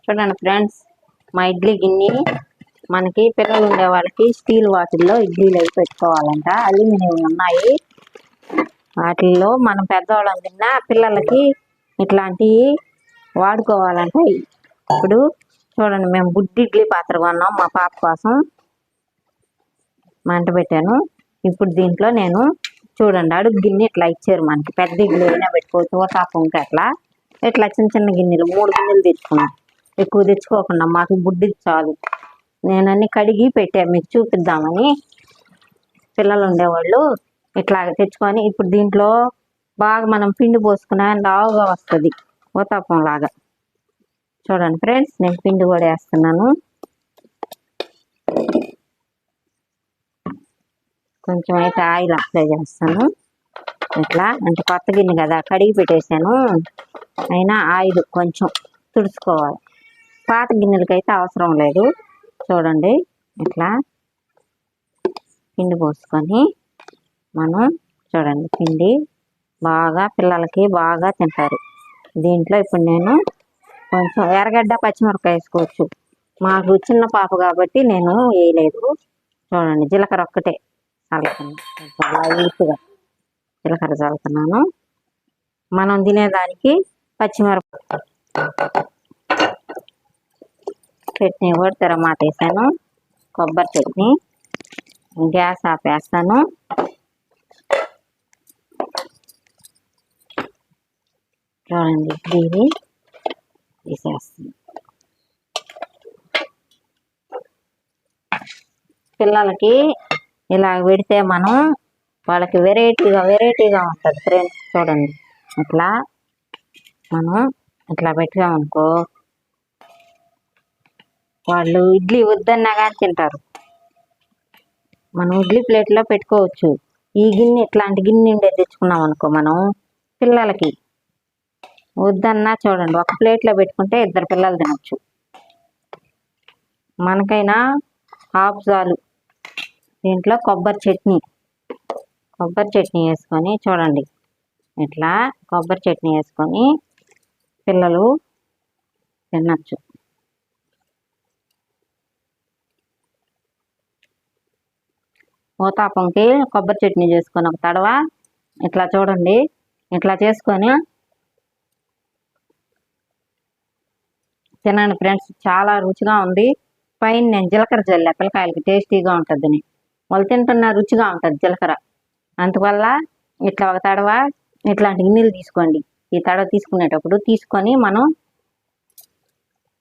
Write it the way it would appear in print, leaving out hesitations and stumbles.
చూడండి ఫ్రెండ్స్, మా ఇడ్లీ గిన్నె మనకి పిల్లలు ఉండే వాళ్ళకి స్టీల్ వాటిల్లో ఇడ్లీలు అవి పెట్టుకోవాలంట. అల్యూమినియం ఉన్నాయి. వాటిల్లో మనం పెద్దవాళ్ళం తిన్నా పిల్లలకి ఇట్లాంటివి వాడుకోవాలంట. ఇప్పుడు చూడండి, మేము బుడ్డి ఇడ్లీ పాత్ర కొన్నాం మా పాప కోసం. మంట పెట్టాను. ఇప్పుడు దీంట్లో నేను చూడండి, అడుగు గిన్నె ఇట్లా ఇచ్చారు మనకి. పెద్ద ఇడ్లీ అయినా పెట్టుకోవచ్చు, ఊతాపంకి అట్లా ఇట్లా చిన్న చిన్న గిన్నెలు 3 గిన్నెలు తెచ్చుకున్నాం. ఎక్కువ తెచ్చుకోకుండా మాకు బుడ్డిది చాలు. నేను అన్ని కడిగి పెట్టాను మీకు చూపిద్దామని. పిల్లలు ఉండేవాళ్ళు ఇట్లా తెచ్చుకొని ఇప్పుడు దీంట్లో బాగా మనం పిండి పోసుకున్నా లావుగా వస్తుంది ఊతాపం లాగా. చూడండి ఫ్రెండ్స్, నేను పిండి కూడా వేస్తున్నాను. కొంచెం అయితే ఆయిల్ అప్లై చేస్తాను. ఇట్లా అంటే కొత్త గిన్నె కదా, కడిగి పెట్టేశాను. అయినా ఆయిల్ కొంచెం తుడుచుకోవాలి. పాత గిన్నెలకైతే అవసరం లేదు. చూడండి, ఇట్లా పిండి పోసుకొని మనం చూడండి పిండి బాగా పిల్లలకి బాగా తింటారు. దీంట్లో ఇప్పుడు నేను కొంచెం ఎర్రగడ్డ పచ్చిమిరపకాయ వేసుకోవచ్చు. మాకు చిన్న పాప కాబట్టి నేను వేయలేదు. చూడండి, జీలకర్ర ఒక్కటే చల్లుతున్నాను. లైట్గా జీలకర్ర చల్లుతున్నాను. మనం తినేదానికి పచ్చిమిరపకాయ చట్నీ కూడా తిరమాట వేసాను. కొబ్బరి చట్నీ. గ్యాస్ ఆపేస్తాను. చూడండి, ఇడ్లీ తీసేస్తాను. పిల్లలకి ఇలా పెడితే మనం వాళ్ళకి వెరైటీగా ఉంటుంది ఫ్రెండ్స్. చూడండి, ఇట్లా మనం ఇట్లా పెట్టామనుకో వాళ్ళు ఇడ్లీ వద్దన్నా కానీ తింటారు. మనం ఇడ్లీ ప్లేట్లో పెట్టుకోవచ్చు. ఈ గిన్నె ఇట్లాంటి గిన్నె ఉండేది తెచ్చుకున్నాం అనుకో మనం పిల్లలకి వద్దన్నా చూడండి ఒక ప్లేట్లో పెట్టుకుంటే 2 పిల్లలు తినచ్చు. మనకైనా హాఫ్ చాలు. దీంట్లో కొబ్బరి చట్నీ వేసుకొని చూడండి, ఇట్లా కొబ్బరి చట్నీ వేసుకొని పిల్లలు తినచ్చు. ఊతాపంకి కొబ్బరి చట్నీ చేసుకొని ఒక తడవ ఇట్లా చూడండి, ఇట్లా చేసుకొని తినండి ఫ్రెండ్స్. చాలా రుచిగా ఉంది. పైన నేను జీలకర్ర జల్లా పిల్లకాయలకి టేస్టీగా ఉంటుందని. వాళ్ళు తింటున్న రుచిగా ఉంటుంది జీలకర్ర. అందువల్ల ఇట్లా ఒక తడవ ఇట్లాంటి గిన్నెలు తీసుకోండి. ఈ తడవ తీసుకునేటప్పుడు తీసుకొని మనం